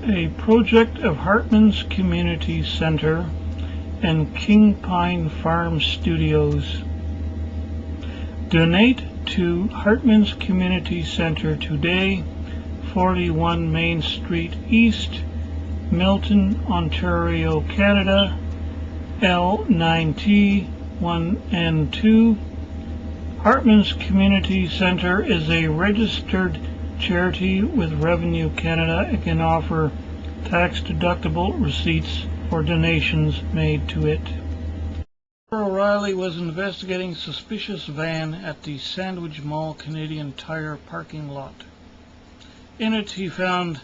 A project of Hartman's Community Center and King Pine Farm Studios. Donate to Hartman's Community Center today, 41 Main Street East, Milton, Ontario, Canada, L9T1N2. Hartman's Community Center is a registered charity with Revenue Canada and can offer tax-deductible receipts for donations made to it. O'Reilly was investigating suspicious van at the Sandwich Mall Canadian Tire parking lot. In it he found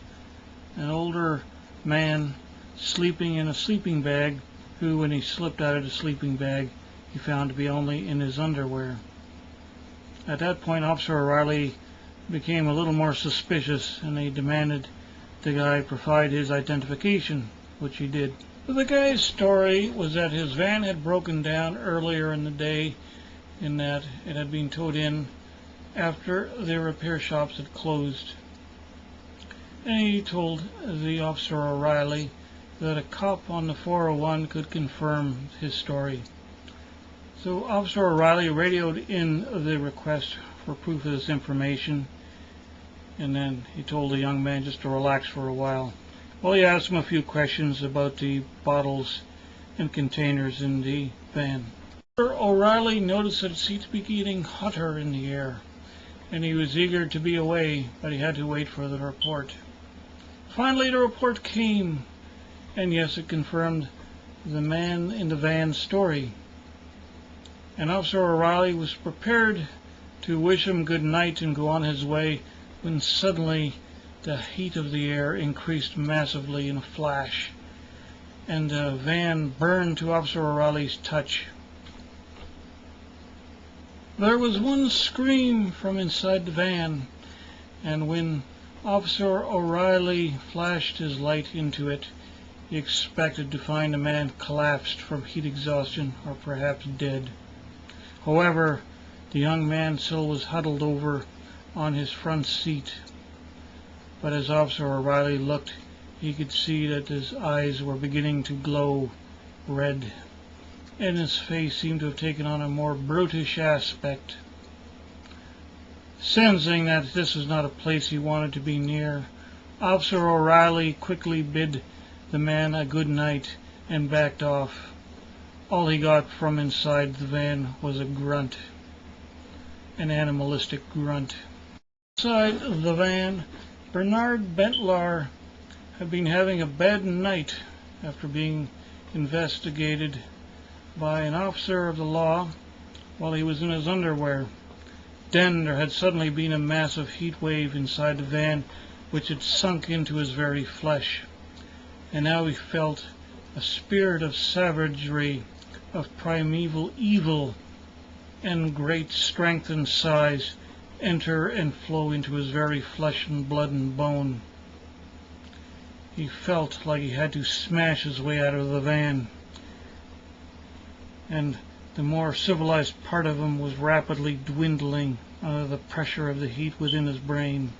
an older man sleeping in a sleeping bag, who, when he slipped out of the sleeping bag, he found to be only in his underwear. At that point, Officer O'Reilly became a little more suspicious, and he demanded the guy provide his identification, which he did. The guy's story was that his van had broken down earlier in the day, in that it had been towed in after the repair shops had closed. And he told the Officer O'Reilly that a cop on the 401 could confirm his story. So Officer O'Reilly radioed in the request for proof of this information, and then he told the young man just to relax for a while. Well, he asked him a few questions about the bottles and containers in the van. O'Reilly noticed that it seemed to be getting hotter in the air, and he was eager to be away, but he had to wait for the report. Finally, the report came, and yes, it confirmed the man in the van's story. And Officer O'Reilly was prepared to wish him good night and go on his way, when suddenly the heat of the air increased massively in a flash, and the van burned to Officer O'Reilly's touch. There was one scream from inside the van, and when Officer O'Reilly flashed his light into it, he expected to find the man collapsed from heat exhaustion or perhaps dead. However, the young man still was huddled over on his front seat. But as Officer O'Reilly looked, he could see that his eyes were beginning to glow red, and his face seemed to have taken on a more brutish aspect. Sensing that this was not a place he wanted to be near, Officer O'Reilly quickly bid the man a good night and backed off. All he got from inside the van was a grunt, an animalistic grunt. Inside the van, Bernard Bentlar had been having a bad night after being investigated by an officer of the law while he was in his underwear. Then there had suddenly been a massive heat wave inside the van, which had sunk into his very flesh. And now he felt a spirit of savagery, of primeval evil, and great strength and size enter and flow into his very flesh and blood and bone. He felt like he had to smash his way out of the van, and the more civilized part of him was rapidly dwindling under the pressure of the heat within his brain.